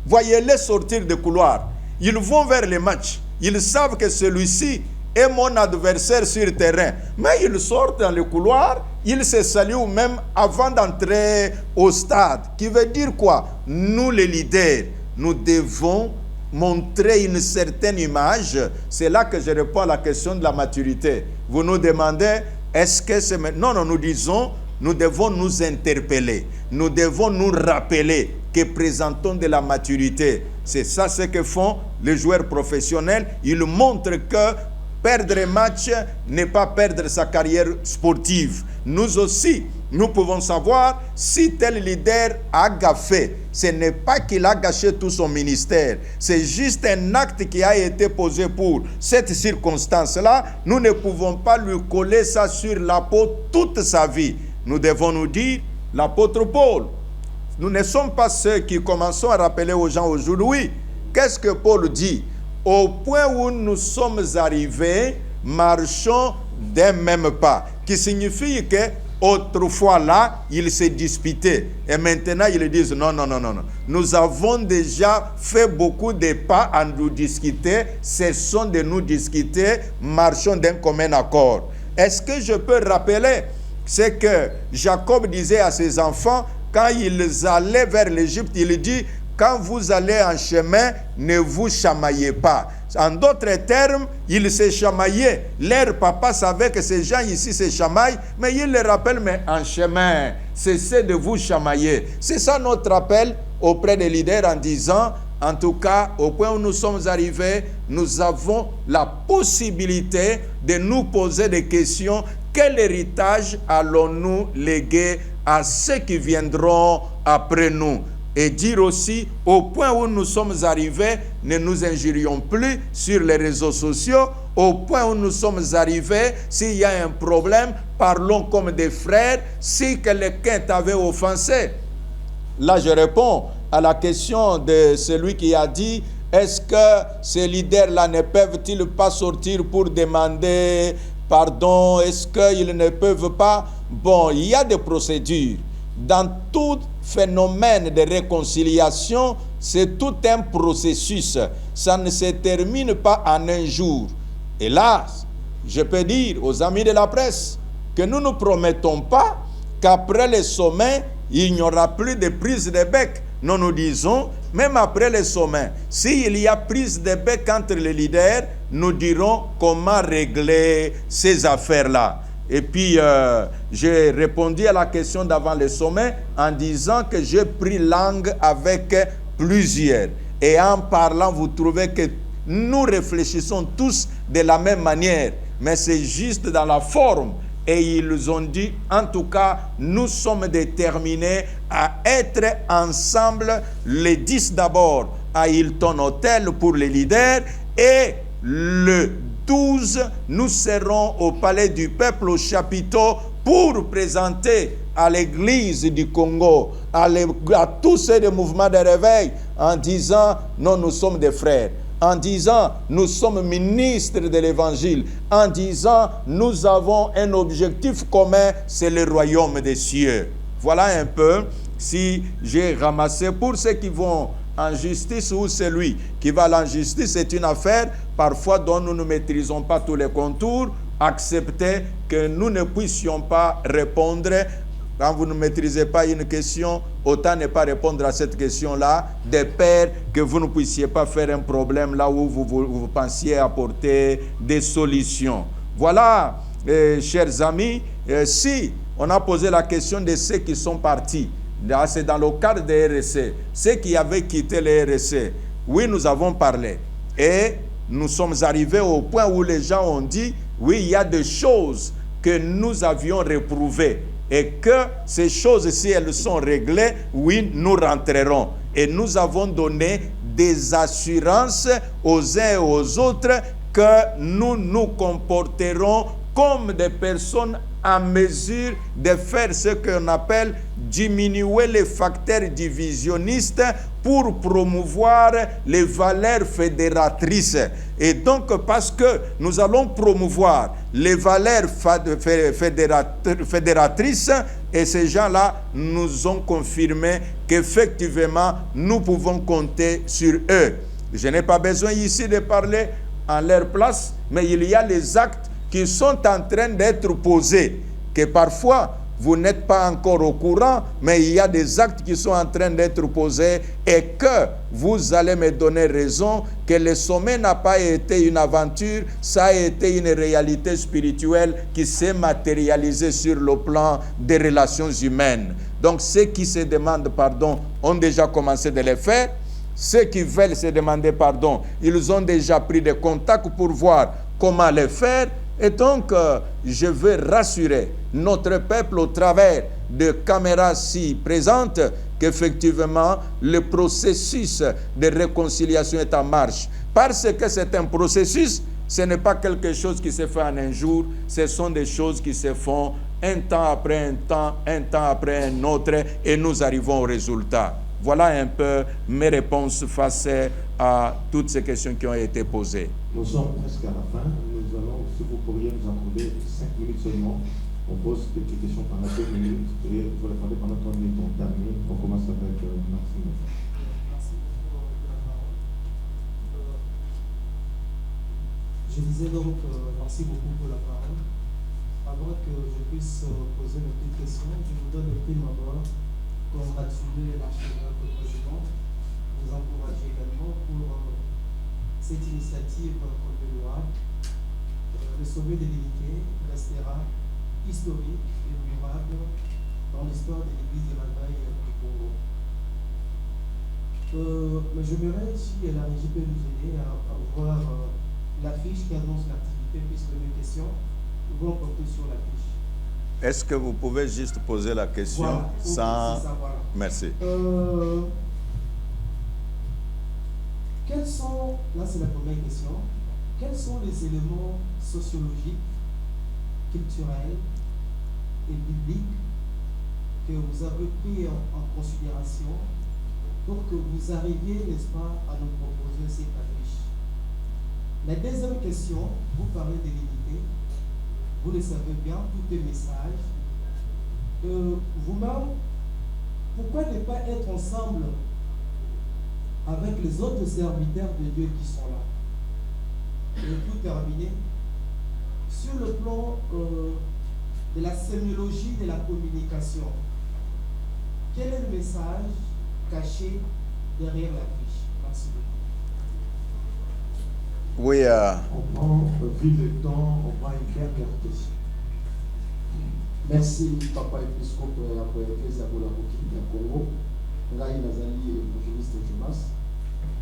Voyez-les sortir des couloirs. Ils vont vers le match. Ils savent que celui-ci est mon adversaire sur le terrain. Mais ils sortent dans le couloir, ils se saluent même avant d'entrer au stade. Qui veut dire quoi? Nous les leaders, nous devons montrer une certaine image. C'est là que je réponds à la question de la maturité. Vous nous demandez, est-ce que c'est... Non, nous disons, nous devons nous interpeller. Nous devons nous rappeler que présentons de la maturité. C'est ça ce que font les joueurs professionnels. Ils montrent que perdre un match n'est pas perdre sa carrière sportive. Nous aussi, nous pouvons savoir si tel leader a gaffé. Ce n'est pas qu'il a gâché tout son ministère. C'est juste un acte qui a été posé pour cette circonstance-là. Nous ne pouvons pas lui coller ça sur la peau toute sa vie. Nous devons nous dire, l'apôtre Paul, nous ne sommes pas ceux qui commençons à rappeler aux gens aujourd'hui. Qu'est-ce que Paul dit? Au point où nous sommes arrivés, marchons d'un même pas. Qui signifie que autrefois là, ils se disputaient. Et maintenant, ils disent non. Nous avons déjà fait beaucoup de pas à nous discuter. Cessons de nous discuter. Marchons d'un commun accord. Est-ce que je peux rappeler ce que Jacob disait à ses enfants quand ils allaient vers l'Égypte? Il dit, quand vous allez en chemin, ne vous chamaillez pas. En d'autres termes, ils se chamaillaient. Leur papa savait que ces gens ici se chamaillent, mais il les rappelle, mais en chemin, cessez de vous chamailler. C'est ça notre appel auprès des leaders en disant, en tout cas, au point où nous sommes arrivés, nous avons la possibilité de nous poser des questions. Quel héritage allons-nous léguer à ceux qui viendront après nous? Et dire aussi, au point où nous sommes arrivés, ne nous injurions plus sur les réseaux sociaux. Au point où nous sommes arrivés, s'il y a un problème, parlons comme des frères. Si quelqu'un t'avait offensé, là je réponds à la question de celui qui a dit, est-ce que ces leaders-là ne peuvent-ils pas sortir pour demander pardon? Est-ce qu'ils ne peuvent pas? Bon, il y a des procédures. Dans tout phénomène de réconciliation, c'est tout un processus. Ça ne se termine pas en un jour. Hélas, je peux dire aux amis de la presse que nous ne promettons pas qu'après le sommet, il n'y aura plus de prise de bec. Nous disons, même après le sommet, s'il y a prise de bec entre les leaders, nous dirons comment régler ces affaires-là. Et puis, j'ai répondu à la question d'avant le sommet en disant que j'ai pris langue avec plusieurs. Et en parlant, vous trouvez que nous réfléchissons tous de la même manière. Mais c'est juste dans la forme. Et ils ont dit, en tout cas, nous sommes déterminés à être ensemble les 10 d'abord à Hilton Hotel pour les leaders et le 12, nous serons au Palais du Peuple, au chapiteau, pour présenter à l'Église du Congo, à tous ces mouvements de réveil, en disant, non, nous sommes des frères, en disant, nous sommes ministres de l'Évangile, en disant, nous avons un objectif commun, c'est le royaume des cieux. Voilà un peu, si j'ai ramassé pour ceux qui vont en justice ou celui qui va à l'injustice, c'est une affaire parfois dont nous ne maîtrisons pas tous les contours. Acceptez que nous ne puissions pas répondre. Quand vous ne maîtrisez pas une question, autant ne pas répondre à cette question-là, de peur que vous ne puissiez pas faire un problème là où vous pensiez apporter des solutions. Voilà, chers amis, si On a posé la question de ceux qui sont partis. C'est dans le cadre des RSC. Ceux qui avaient quitté les RSC. Oui, nous avons parlé. Et nous sommes arrivés au point où les gens ont dit, oui, il y a des choses que nous avions réprouvées. Et que ces choses, si elles sont réglées, oui, nous rentrerons. Et nous avons donné des assurances aux uns et aux autres que nous nous comporterons comme des personnes en mesure de faire ce qu'on appelle diminuer les facteurs divisionnistes pour promouvoir les valeurs fédératrices. Et donc, parce que nous allons promouvoir les valeurs fédératrices, et ces gens-là nous ont confirmé qu'effectivement, nous pouvons compter sur eux. Je n'ai pas besoin ici de parler en leur place, mais il y a les actes qui sont en train d'être posés, que parfois vous n'êtes pas encore au courant, mais il y a des actes qui sont en train d'être posés et que vous allez me donner raison que le sommet n'a pas été une aventure, ça a été une réalité spirituelle qui s'est matérialisée sur le plan des relations humaines. Donc ceux qui se demandent pardon ont déjà commencé de le faire. Ceux qui veulent se demander pardon, ils ont déjà pris des contacts pour voir comment le faire. Et donc, je veux rassurer notre peuple au travers de caméras si présentes qu'effectivement, le processus de réconciliation est en marche. Parce que c'est un processus, ce n'est pas quelque chose qui se fait en un jour, ce sont des choses qui se font un temps après un temps après un autre, et nous arrivons au résultat. Voilà un peu mes réponses face à toutes ces questions qui ont été posées. Nous sommes presque à la fin. Nous allons, si vous pourriez nous accorder 5 minutes seulement, on pose quelques questions pendant 2 minutes et vous répondez pendant 3 minutes, on termine. On commence avec Maxime. Merci beaucoup de la parole. Je disais donc, merci beaucoup pour la parole. Avant que je puisse poser une petite question, je voudrais de prime abord congratuler l'archevêque président, vous encourager également pour cette initiative louable. Le sommet de l'unité restera historique et durable dans l'histoire de l'Église de la Veille du Congo. Mais j'aimerais si la régie peut nous aider à voir l'affiche qui annonce l'activité, puisque mes questions vont porter sur l'affiche. Est-ce que vous pouvez juste poser la question sans... Voilà. Merci. Quels sont, là c'est la première question, quels sont les éléments sociologiques, culturels et bibliques que vous avez pris en considération pour que vous arriviez, n'est-ce pas, à nous proposer cette affiche? La deuxième question, vous parlez de l'unité. Vous le savez bien, tout est message. Vous-même, pourquoi ne pas être ensemble avec les autres serviteurs de Dieu qui sont là? Et pour terminer, sur le plan de la sémiologie de la communication, quel est le message caché derrière l'affiche? Merci beaucoup. Oui, On prend, vu le temps, on prend une dernière question. Merci, Papa Épiscope, pour l'Église de la Congo. Ngai Nazali, évangéliste Jonas.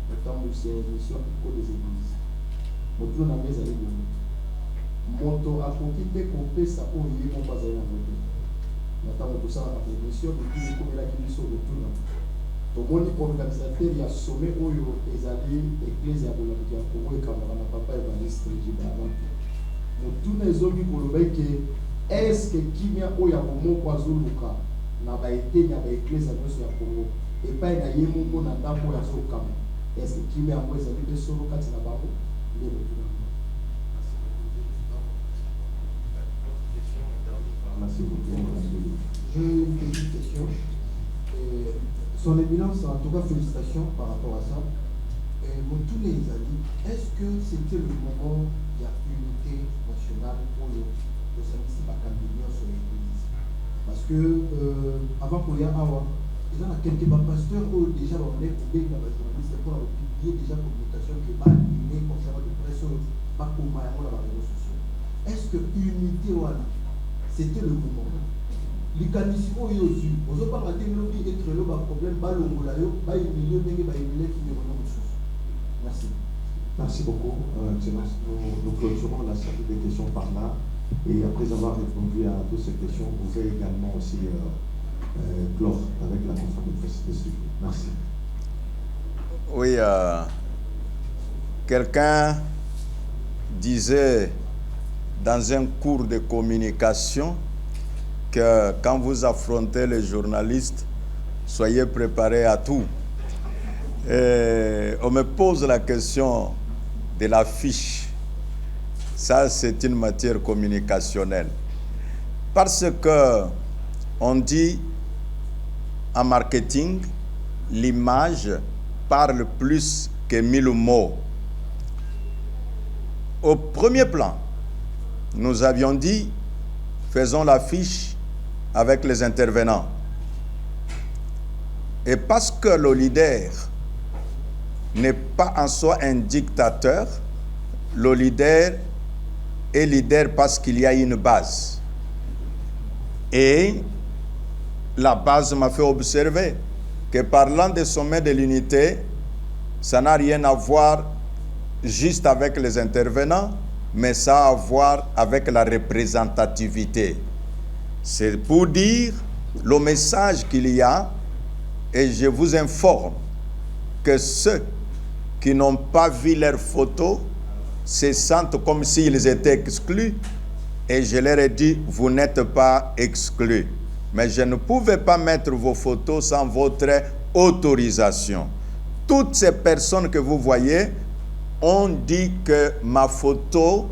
Notamment, c'est une mission des églises. Moto na meza ali moto akoki te kopesa oyo ye moko azali na moto na ntango tosalaka promotion depuis ekomelaki biso kotuna tomoni organisateur ya sommet oyo ezali eglise ya bolamuki ya Kongo ekambaka na papa Evariste Jibabantu motuna ezoki koloba eke eske kimia oyo ya bomoko azoluka na baeteni ya baeglise ya nyonso ya Kongo epai na ye moko na ndambo oyo azokama eske kimia yango ezali mpe solo kati na bango. Merci beaucoup. J'ai une petite question. Son éminence, en tout cas, félicitations par rapport à ça. Pour tous les amis, est-ce que c'était le moment de l'unité nationale pour le service de la Camélion sur l'église? Parce que, avant qu'on y ait Awa, il y a quelques pasteurs qui déjà ont été publiés dans les journalistes pour publier déjà la communication qui va animer concernant le presse, pas pour moi, dans les réseaux sociaux. Est-ce que l'unité, voilà, c'était le moment? likanisi oyo ozwi ozopanga te lobi etrelo baproblème balongola yo bayimilio ndenge bayimileki ndeko na mosusu. Merci. Merci beaucoup, Excellence. Nous clôturons la série de questions par là. Et après avoir répondu à toutes ces questions, vous pouvez également aussi clore avec la conférence de presse de suite. Merci. Oui, quelqu'un disait dans un cours de communication que quand vous affrontez les journalistes, soyez préparés à tout. Et on me pose la question de la fiche. Ça, c'est une matière communicationnelle. Parce que on dit en marketing, l'image parle plus que 1000 mots. Au premier plan, nous avions dit, faisons la fiche avec les intervenants. Et parce que le leader n'est pas en soi un dictateur, le leader est leader parce qu'il y a une base. Et la base m'a fait observer que parlant des sommets de l'unité, ça n'a rien à voir juste avec les intervenants, mais ça a à voir avec la représentativité. C'est pour dire le message qu'il y a, et je vous informe que ceux qui n'ont pas vu leurs photos se sentent comme s'ils étaient exclus, et je leur ai dit, vous n'êtes pas exclus. Mais je ne pouvais pas mettre vos photos sans votre autorisation. Toutes ces personnes que vous voyez ont dit que ma photo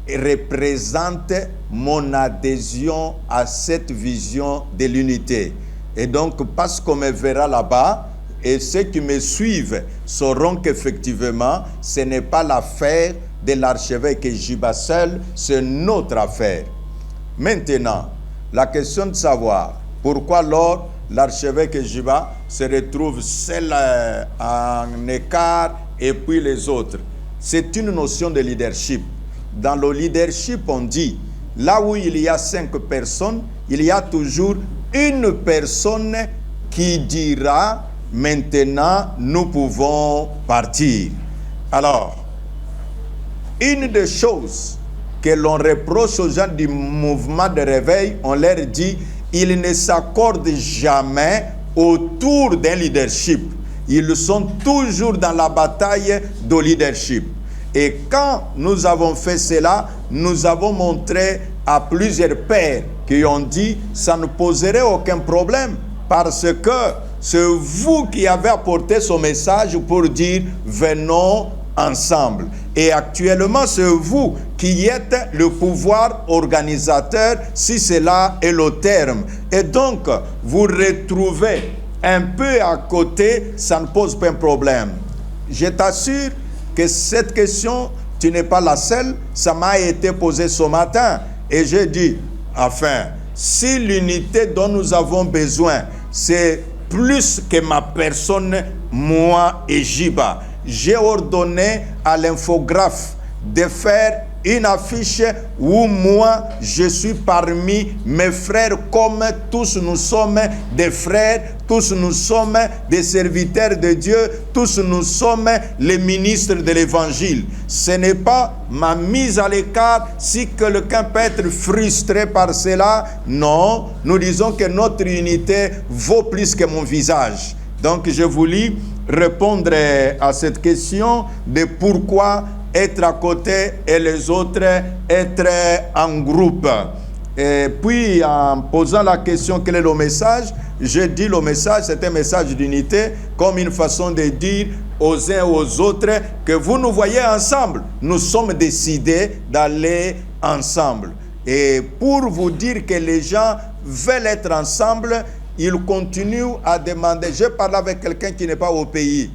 représente mon adhésion à cette vision de l'unité. Et donc, parce qu'on me verra là-bas, et ceux qui me suivent sauront qu'effectivement, ce n'est pas l'affaire de l'archevêque Jiba seul, c'est notre affaire. Maintenant, la question de savoir pourquoi alors l'archevêque Jiba se retrouve seul en écart et puis les autres. C'est une notion de leadership. Dans le leadership, on dit, là où il y a 5 personnes, il y a toujours une personne qui dira, maintenant, nous pouvons partir. Alors, une des choses que l'on reproche aux gens du mouvement de réveil, on leur dit, ils ne s'accordent jamais autour d'un leadership. Ils sont toujours dans la bataille de leadership. Et quand nous avons fait cela, nous avons montré à plusieurs pères qui ont dit, ça ne poserait aucun problème, parce que c'est vous qui avez apporté ce message pour dire, venons ensemble. Et actuellement, c'est vous qui êtes le pouvoir organisateur, si cela est le terme. Et donc, vous retrouvez un peu à côté, ça ne pose pas un problème. Je t'assure que cette question, tu n'es pas la seule, ça m'a été posé ce matin. Et j'ai dit, enfin, si l'unité dont nous avons besoin, c'est plus que ma personne, moi et Jiba, j'ai ordonné à l'infographe de faire une affiche où moi, je suis parmi mes frères, comme tous nous sommes des frères, tous nous sommes des serviteurs de Dieu, tous nous sommes les ministres de l'évangile. Ce n'est pas ma mise à l'écart si quelqu'un peut être frustré par cela. Non, nous disons que notre unité vaut plus que mon visage. Donc je voulais répondre à cette question de pourquoi être à côté et les autres être en groupe. Et puis en posant la question quel est le message, je dis le message c'est un message d'unité, comme une façon de dire aux uns et aux autres que vous nous voyez ensemble, nous sommes décidés d'aller ensemble. Et pour vous dire que les gens veulent être ensemble, ils continuent à demander. Je parle avec quelqu'un qui n'est pas au pays.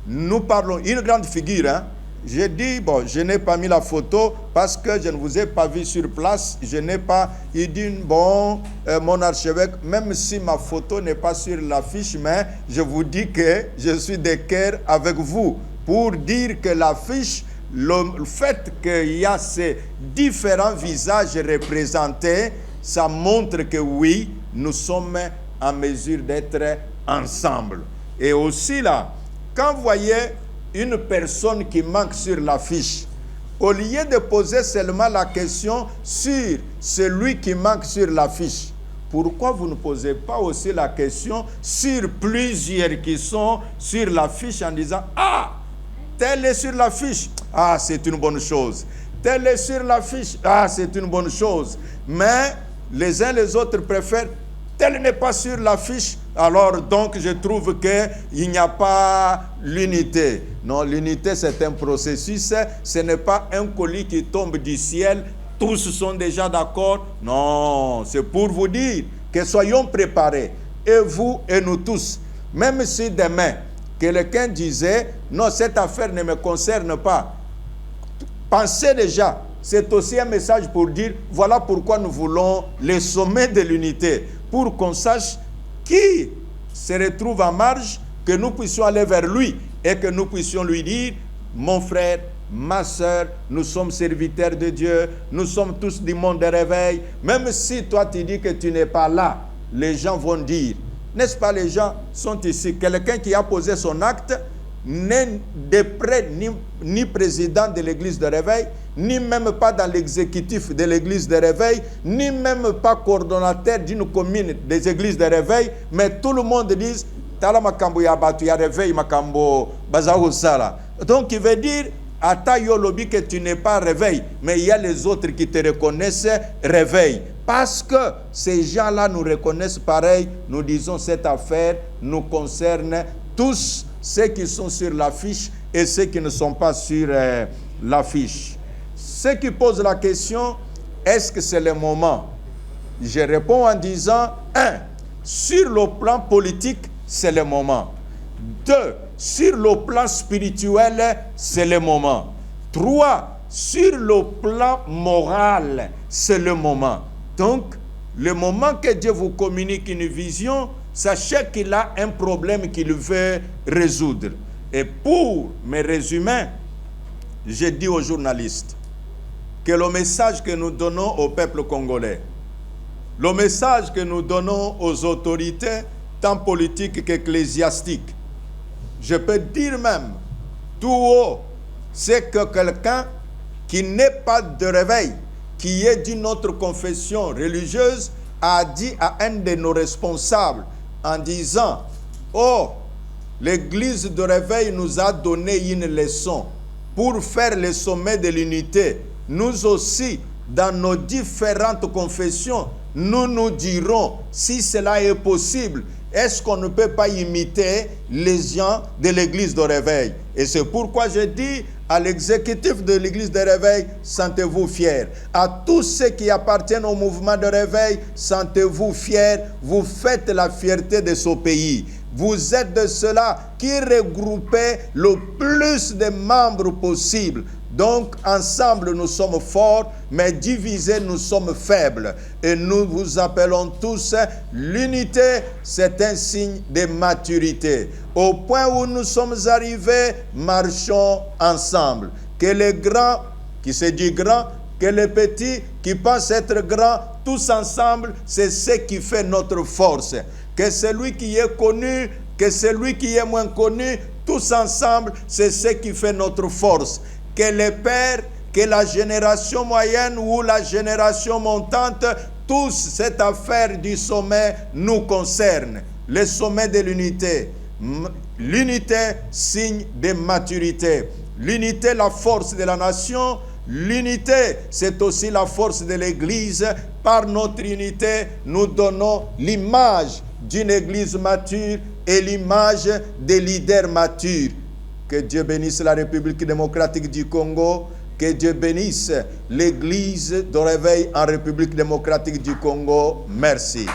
Nous parlons, une grande figure, hein. J'ai dit, bon, je n'ai pas mis la photo parce que je ne vous ai pas vu sur place. Je n'ai pas... Il dit, bon, mon archevêque, même si ma photo n'est pas sur l'affiche, mais je vous dis que je suis de cœur avec vous pour dire que l'affiche, le fait qu'il y a ces différents visages représentés ça montre que oui, nous sommes en mesure d'être ensemble. Et aussi là, quand vous voyez une personne qui manque sur l'affiche, au lieu de poser seulement la question sur celui qui manque sur l'affiche, pourquoi vous ne posez pas aussi la question sur plusieurs qui sont sur l'affiche en disant « Ah, tel est sur l'affiche, ah, c'est une bonne chose. Tel est sur l'affiche, ah, c'est une bonne chose. » Mais les uns les autres préfèrent « Tel n'est pas sur l'affiche, alors donc je trouve qu'il n'y a pas l'unité. » Non, l'unité c'est un processus, ce n'est pas un colis qui tombe du ciel, tous sont déjà d'accord. Non, c'est pour vous dire que soyons préparés, et vous et nous tous. Même si demain, quelqu'un disait « Non, cette affaire ne me concerne pas », pensez déjà, c'est aussi un message pour dire « Voilà pourquoi nous voulons les sommets de l'unité », pour qu'on sache qui se retrouve en marge, que nous puissions aller vers lui et que nous puissions lui dire « Mon frère, ma soeur, nous sommes serviteurs de Dieu, nous sommes tous du monde de réveil. » Même si toi tu dis que tu n'es pas là, les gens vont dire, n'est-ce pas, les gens sont ici. Quelqu'un qui a posé son acte n'est de près ni président de l'église de réveil, ni même pas dans l'exécutif de l'église de réveil, ni même pas coordonnateur d'une commune des églises de réveil, mais tout le monde dit Tala makambo ya batu ya réveil makambo bazaho sala. Donc il veut dire Ata yo lobby que tu n'es pas réveil, mais il y a les autres qui te reconnaissent réveil. Parce que ces gens-là nous reconnaissent pareil, nous disons cette affaire nous concerne tous, ceux qui sont sur l'affiche et ceux qui ne sont pas sur l'affiche. Ceux qui posent la question, est-ce que c'est le moment? Je réponds en disant, 1, sur le plan politique, c'est le moment. 2, sur le plan spirituel, c'est le moment. 3, sur le plan moral, c'est le moment. Donc, le moment que Dieu vous communique une vision, sachez qu'il a un problème qu'il veut résoudre. Et pour me résumer, je dis aux journalistes que le message que nous donnons au peuple congolais, le message que nous donnons aux autorités, tant politiques qu'ecclésiastiques, je peux dire même tout haut, c'est que quelqu'un qui n'est pas de réveil, qui est d'une autre confession religieuse, a dit à un de nos responsables en disant « Oh, l'église de réveil nous a donné une leçon pour faire le sommet de l'unité. Nous aussi, dans nos différentes confessions, nous nous dirons si cela est possible. Est-ce qu'on ne peut pas imiter les gens de l'église de réveil? » Et c'est pourquoi je dis à l'exécutif de l'église de réveil, sentez-vous fiers. À tous ceux qui appartiennent au mouvement de réveil, sentez-vous fiers. Vous faites la fierté de ce pays. Vous êtes de ceux-là qui regroupez le plus de membres possible. Donc, ensemble, nous sommes forts, mais divisés, nous sommes faibles. Et nous vous appelons tous, l'unité, c'est un signe de maturité. Au point où nous sommes arrivés, marchons ensemble. Que les grands, qui se disent grands, que les petits, qui pensent être grands, tous ensemble, c'est ce qui fait notre force. Que celui qui est connu, que celui qui est moins connu, tous ensemble, c'est ce qui fait notre force. Que les pères, que la génération moyenne ou la génération montante, tous, cette affaire du sommet nous concerne. Le sommet de l'unité. L'unité, signe de maturité. L'unité, la force de la nation. L'unité, c'est aussi la force de l'Église. Par notre unité, nous donnons l'image d'une Église mature et l'image des leaders matures. Que Dieu bénisse la République démocratique du Congo. Que Dieu bénisse l'Église de réveil en République démocratique du Congo. Merci.